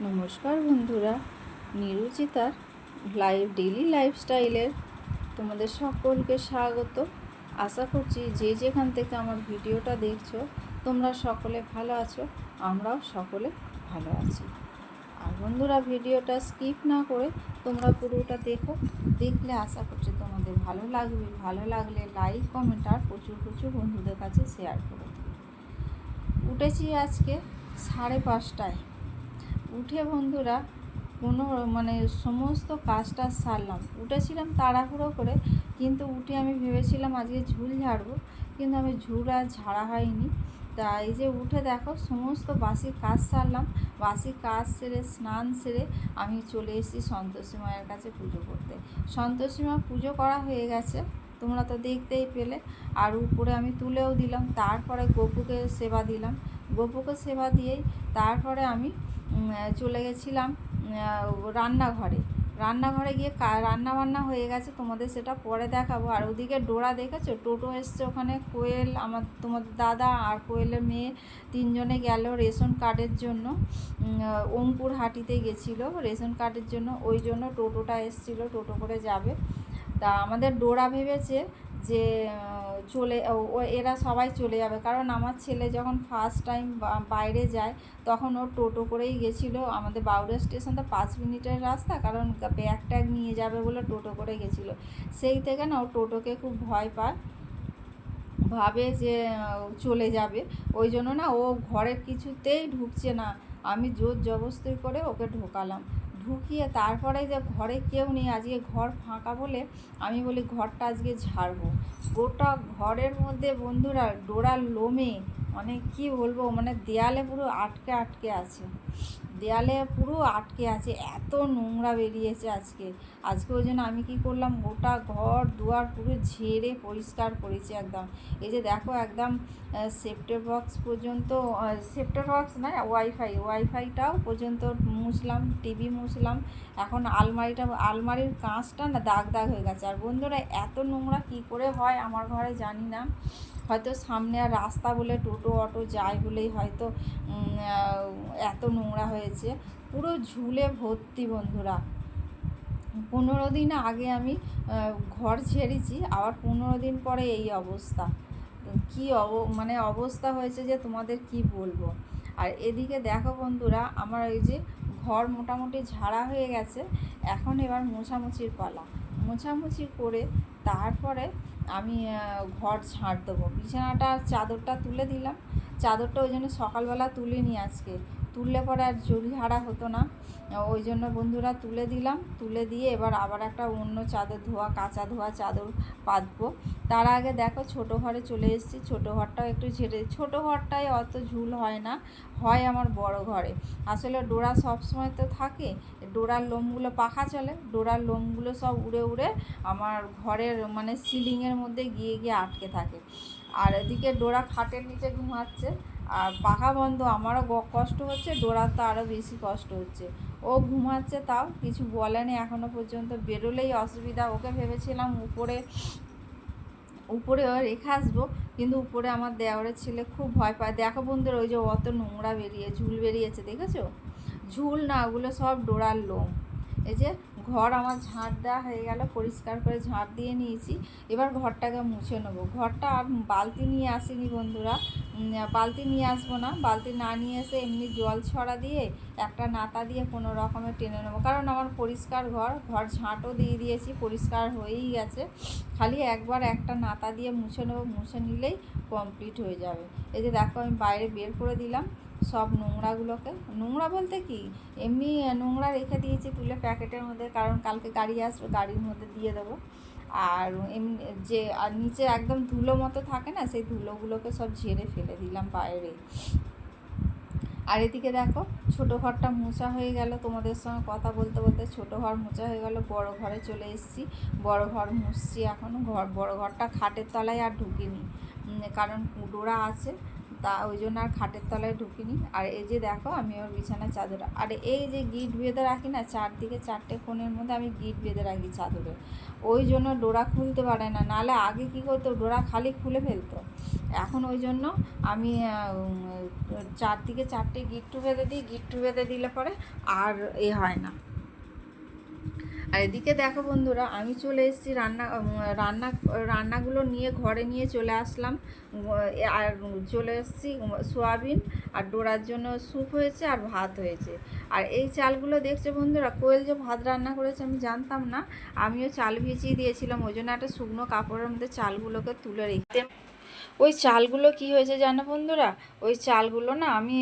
নমস্কার বন্ধুরা, নিরুচিতার ডেইলি লাইফস্টাইলের তোমাদের সকলকে স্বাগত। আশা করছি যে যেখান থেকে আমার ভিডিওটা দেখছো তোমরা সকলে ভালো আছো, আমরাও সকলে ভালো আছি। আর বন্ধুরা, ভিডিওটা স্কিপ না করে তোমরা পুরোটা দেখলে আশা করছি তোমাদের ভালো লাগবে। ভালো লাগলে লাইক, কমেন্ট আর প্রচুর বন্ধুদের কাছে শেয়ার করে দিও। উঠেছি আজকে 5:30টায়। উঠে বন্ধুরা সমস্ত কাজটা সারলাম। উঠেছিলাম তাড়াহুড়ো করে, কিন্তু উঠে আমি ভেবেছিলাম আজকে ঝুল ঝাড়বো, কিন্তু আমি ঝুল আর ঝাড়া হয়নি। তা এই যে উঠে দেখো সমস্ত বাসি কাজ সারলাম। বাসি কাজ সেরে স্নান সেরে আমি চলে এসেছি সন্তোষী মায়ের কাছে পুজো করতে। সন্তোষী মা পুজো করা হয়ে গেছে, তোমরা তো দেখতেই পেলে। আর উপরে আমি তুলেও দিলাম। তারপরে গপুকে সেবা দিলাম। গপুকে সেবা দিয়েই তারপরে আমি চলে গেছিলাম রান্নাঘরে গিয়ে রান্নাবান্না হয়ে গেছে, তোমাদের সেটা পরে দেখাবো। আর ওদিকে ডোরা দেখেছো, টোটো এসছে ওখানে। কোয়েল, তোমাদের দাদা আর কোয়েলের মেয়ে তিনজনে গেল রেশন কার্ডের জন্য। অঙ্কুর হাটিতে গেছিলো রেশন কার্ডের জন্য, ওই জন্য টোটোটা এসছিলো, টোটো করে যাবে। তা আমাদের ডোরা ভেবেছে যে এরা সবাই চলে যাবে, কারণ আমার ছেলে যখন ফার্স্ট টাইম বাইরে যায় তখন ও টোটো করেই গেছিলো। আমাদের বাউড়া স্টেশন তো 5 মিনিটের রাস্তা, কারণ ব্যাগ ট্যাগ নিয়ে যাবে বলে টোটো করে গেছিলো। সেই থেকে না ও টোটোকে খুব ভয় পায়, ভাবে যে চলে যাবে। ওই জন্য না ও ঘরের কিছুতেই ঢুকছে না। আমি জোর জবরদস্তি করে ওকে ঢোকালাম। ঢুকিয়ে তারপরে যে ঘরে কেউ নেই, আজকে ঘর ফাঁকা বলে আমি বলি ঘরটা আজকে ঝাড়বো। গোটা ঘরের মধ্যে বন্ধুরা ডোরার লোমে কি বলবো, দেয়ালে পুরো আটকে আছে। দেয়ালে পুরো আটকে আছে, এত নোংরা বেরিয়েছে আজকে। ওই জন্য আমি কি করলাম, গোটা ঘর দুয়ার পুরো ঝেড়ে পরিষ্কার করেছি একদম। এই যে দেখো একদম সেপ্টের বক্স পর্যন্ত, সেপ্টের বক্স না, ওয়াইফাইটাও পর্যন্ত মুছলাম, টিভি মুছলাম। এখন আলমারির কাঁচটা না দাগ হয়ে গেছে। আর বন্ধুরা, এত নোংরা কি করে হয় আমার ঘরে জানি না। হয়তো সামনে আর রাস্তা বলে টোটো অটো যায় বলেই হয়তো এত নোংরা হয়েছে। পুরো ঝুলে ভর্তি বন্ধুরা। 15 দিন আগে আমি ঘর ছেড়েছি, আবার 15 দিন পরে এই অবস্থা। কি অবস্থা হয়েছে যে তোমাদের কি বলবো। আর এদিকে দেখো বন্ধুরা, আমার এই যে ঘর মোটামুটি ঝাড়া হয়ে গেছে। এখন এবার মোছামুছির পালা। মোছামুছি করে তারপরে আমি ঘর ঝাড় দেবো। বিছানাটা চাদরটা তুলে দিলাম। চাদরটা ওই জন্য সকালবেলা তুলিনি আজকে, তুললে পরে আর ঝুল ঝাড়া হতো না। ওই জন্য বন্ধুরা তুলে দিলাম। তুলে দিয়ে এবার আবার একটা অন্য চাদর কাঁচা ধোয়া চাদর পাতবো। তার আগে দেখো ছোটো ঘরে চলে এসেছি। ছোটো ঘরটাও একটু ঝেড়ে, ছোটো ঘরটায় অত ঝুল হয় না, হয় আমার বড় ঘরে। আসলে ডোরা সবসময় তো থাকে, ডোরার লোমগুলো পাখা চলে, ডোরার লোমগুলো সব উড়ে আমার ঘরের সিলিংয়ের মধ্যে গিয়ে আটকে থাকে। আর এদিকে ডোরা খাটের নিচে ঘুমাচ্ছে, আর পাখা বন্ধ। আমারও কষ্ট হচ্ছে, ডোরার তো আরও বেশি কষ্ট হচ্ছে। ও ঘুমাচ্ছে, তাও কিছু বলেনি এখনও পর্যন্ত। বেরোলেই অসুবিধা। ওকে ভেবেছিলাম উপরে রেখে আসবো, কিন্তু উপরে আমার দেওরের ছেলে খুব ভয় পায়। দেখো বন্ধুরা, ওই যে অত নোংরা ঝুল বেরিয়েছে, দেখেছো? ঝুল না, ওগুলো সব ডোরার লোম। এই যে ঘর আমার ঝাঁট দেওয়া হয়ে গেল, পরিষ্কার করে ঝাঁট দিয়ে নিয়েছি। এবার ঘরটাকে মুছে নেবো। ঘরটা আর বালতি নিয়ে আসিনি বন্ধুরা, বালতি নিয়ে আসবো না। বালতি না নিয়ে এসে এমনি জল ছড়া দিয়ে একটা নাতা দিয়ে কোনো রকমে টেনে নেবো, কারণ আমার পরিষ্কার ঘর ঝাঁটও দিয়ে দিয়েছি, পরিষ্কার হয়েই গেছে। খালি একবার একটা নাতা দিয়ে মুছে নেবো, মুছে নিলেই কমপ্লিট হয়ে যাবে। এই যে দেখো আমি বাইরে বের করে দিলাম সব নোংরাগুলোকে। নোংরা বলতে কি, এমনি নোংরা রেখে দিয়েছি তুলে প্যাকেটের মধ্যে, কারণ কালকে গাড়ি আসবে, গাড়ির মধ্যে দিয়ে দেবো। আর এমনি আর নিচে একদম ধুলো মতো থাকে না, সেই ধুলোগুলোকে সব ঝেড়ে ফেলে দিলাম বাইরে। আর এদিকে দেখো ছোটো ঘরটা মোছা হয়ে গেল। তোমাদের সঙ্গে কথা বলতে বলতে ছোটো ঘর মোছা হয়ে গেল। বড় ঘরে চলে এসেছি, বড় ঘর মুছছি এখনও। বড় ঘরটা খাটের তলায় আর ঢুকিনি, কারণ ডোরা আছে, তা ওই জন্য আর খাটের তলায় ঢুকিনি। আর এই যে দেখো আমি ওর বিছানার চাদর, আর এই যে গিট বেঁধে রাখি না, চারদিকে 4টে কোণের মধ্যে আমি গিট বেঁধে রাখি চাদরে, ওই জন্য ডোরা খুলতে পারে না। নাহলে আগে কী করতো, ডোরা খালি খুলে ফেলতো। এখন ওই জন্য আমি চারদিকে 4টে গিট্টু বেঁধে দিই, গিট্টু বেঁধে দিলে পরে আর হয় না। আর এদিকে দেখো বন্ধুরা, আমি চলে এসেছি রান্নাগুলো নিয়ে ঘরে নিয়ে চলে আসলাম। আর চলে এসেছি সোয়াবিন আর ডোরার জন্য স্যুপ হয়েছে আর ভাত হয়েছে। আর এই চালগুলো দেখছো বন্ধুরা, কোয়েল যে ভাত রান্না করেছে আমি জানতাম না, আমিও চাল ভিজিয়ে দিয়েছিলাম, ওই জন্য একটা শুকনো কাপড়ের মধ্যে চালগুলোকে তুলে রেখে। ওই চালগুলো কি হয়েছে জানো বন্ধুরা, ওই চালগুলো না আমি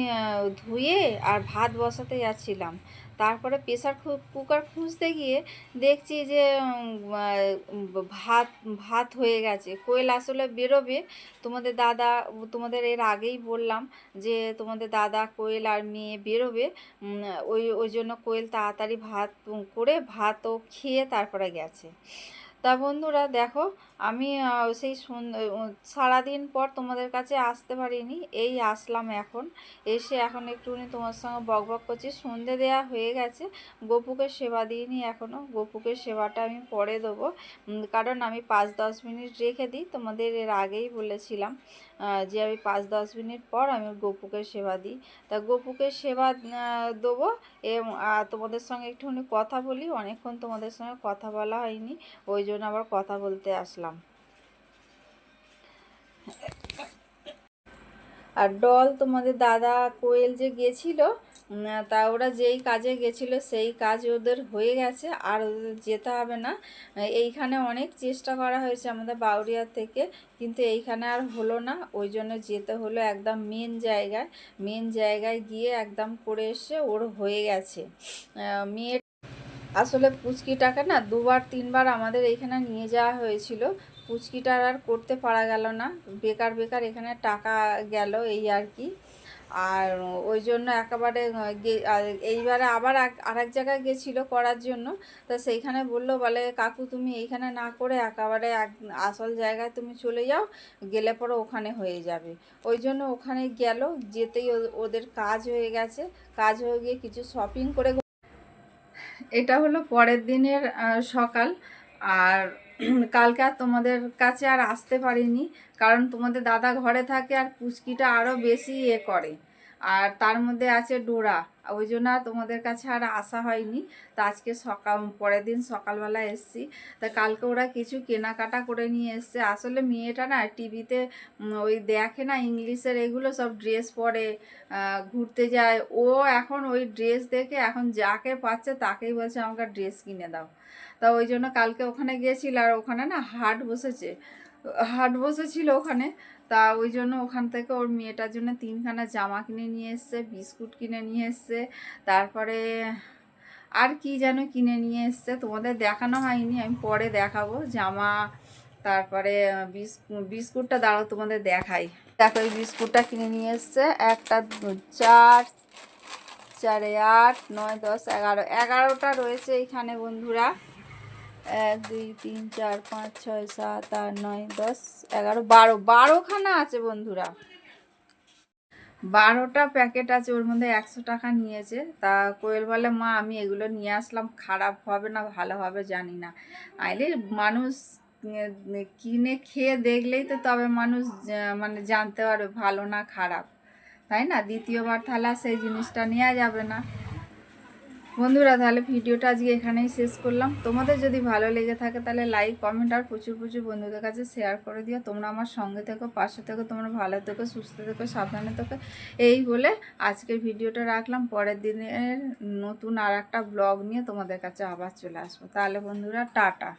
ধুয়ে আর ভাত বসাতে যাচ্ছিলাম, তারপরে প্রেসার কুকার খুঁজতে গিয়ে দেখছি যে ভাত ভাত হয়ে গেছে। কোয়েল আসলে বেরোবে, তোমাদের এর আগেই বললাম যে তোমাদের দাদা, কোয়েল আর মেয়ে বেরোবে। ওই ওই জন্য কোয়েল তাড়াতাড়ি ভাত করে ভাতও খেয়ে তারপরে গেছে। তা বন্ধুরা দেখো, আমি সেই সারাদিন পর তোমাদের কাছে আসতে পারিনি, এই আসলাম এখন। এসে এখন একটুখানি তোমার সঙ্গে বকবক করছি। সন্ধে দেয়া হয়ে গেছে, গপুকে সেবা দিইনি এখনও, গপুকে সেবাটা আমি পরে দেবো। কারণ আমি 5-10 মিনিট রেখে দিই, তোমাদের এর আগেই বলেছিলাম যে আমি 5-10 মিনিট পর আমি গপুকে সেবা দিই। তা গপুকে সেবা দেবো এবং তোমাদের সঙ্গে একটুখানি কথা বলি, অনেকক্ষণ তোমাদের সঙ্গে কথা বলা হয়নি, ওই জন্য আবার কথা বলতে আসলাম। আর ডল তোমাদের দাদা কোয়েল যে গেছিল, তা ওরা যেই কাজে গেছিল সেই কাজ ওদের হয়ে গেছে, আর ওদের যেতে হবে না। এইখানে অনেক চেষ্টা করা হয়েছে আমাদের বাউরিয়ার থেকে, কিন্তু এইখানে আর হলো না, ওই জন্য যেতে হলো একদম মেন জায়গায় গিয়ে একদম করে এসে ওর হয়ে গেছে। মেয়ে আসলে পুচকিটাকে না 2-3বার আমাদের এইখানে নিয়ে যাওয়া হয়েছিল, পুচকিটার আর করতে পারা গেল না, বেকার এখানে টাকা গেল এই আর কি। আর ওই জন্য একেবারে এইবারে আবার আরেক জায়গায় গেছিলো করার জন্য, তা সেইখানে বলে কাকু তুমি এইখানে না করে একেবারে আসল জায়গায় তুমি চলে যাও, গেলে পরে ওখানে হয়ে যাবে। ওই জন্য ওখানে গেল, যেতেই ওদের কাজ হয়ে গেছে, কাজ হয়ে গিয়ে কিছু শপিং করে। এটা হলো পরের দিনের সকাল। আর কালকে আর তোমাদের কাছে আর আসতে পারিনি, কারণ তোমাদের দাদা ঘরে থাকে আর পুচকিটা আরও বেশি করে, আর তার মধ্যে আছে ডোরা, ওই জন্য আর তোমাদের কাছে আর আসা হয়নি। তা আজকে পরের দিন সকালবেলা এসছি। তা কালকে ওরা কিছু কেনাকাটা করে নিয়ে এসছে। আসলে মেয়েটা না টিভিতে ওই দেখে না ইংলিশের এগুলো সব ড্রেস পরে ঘুরতে যায়, ও এখন ওই ড্রেস দেখে এখন যাকে পাচ্ছে তাকেই বলছে আমাকে ড্রেস কিনে দাও। তা ওই জন্য কালকে ওখানে গিয়েছিল, আর ওখানে না হাট বসেছিল ওখানে। তা ওই জন্য ওখান থেকে ওর মেয়েটার জন্য 3খানা জামা কিনে নিয়ে এসছে, বিস্কুট কিনে নিয়ে এসছে, তারপরে আর কি যেন কিনে নিয়ে এসছে, তোমাদের দেখানো হয়নি, আমি পরে দেখাবো জামা। তারপরে বিস্কুটটা দাঁড়াও তোমাদের দেখাই। দেখো এই বিস্কুটটা কিনে নিয়ে এসছে, একটা 4, 4, 8, 9, 10, 11, 11টা রয়েছে এইখানে বন্ধুরা। 1, 2, 3, 4, 5, 6, 7, 8, 9, 10, 11, 12খানা আছে বন্ধুরা। 12টা প্যাকেট আছে, ওর মধ্যে 100 টাকা নিয়েছে। তা কোয়েল বলে মা আমি এগুলো নিয়ে আসলাম, খারাপ হবে না ভালো হবে জানি না, আইলে মানুষ কিনে খেয়ে দেখলেই তো তবে মানুষ মানে জানতে পারবে ভালো না খারাপ, তাই না? দ্বিতীয়বার তাহলে সেই জিনিসটা নেওয়া যাবে না। বন্ধুরা তাহলে ভিডিওটা আজকে এখানেই শেষ করলাম। তোমাদের যদি ভালো লেগে থাকে তাহলে লাইক, কমেন্ট আর প্রচুর বন্ধুদের কাছে শেয়ার করে দিও। তোমরা আমার সঙ্গে থেকো, পাশে থেকো, তোমরা ভালো থেকো, সুস্থ থেকো, সাবধানে থেকো, এই বলে আজকের ভিডিওটা রাখলাম। পরের দিনের নতুন আর একটা ব্লগ নিয়ে তোমাদের কাছে আবার চলে আসবো। তাহলে বন্ধুরা টাটা।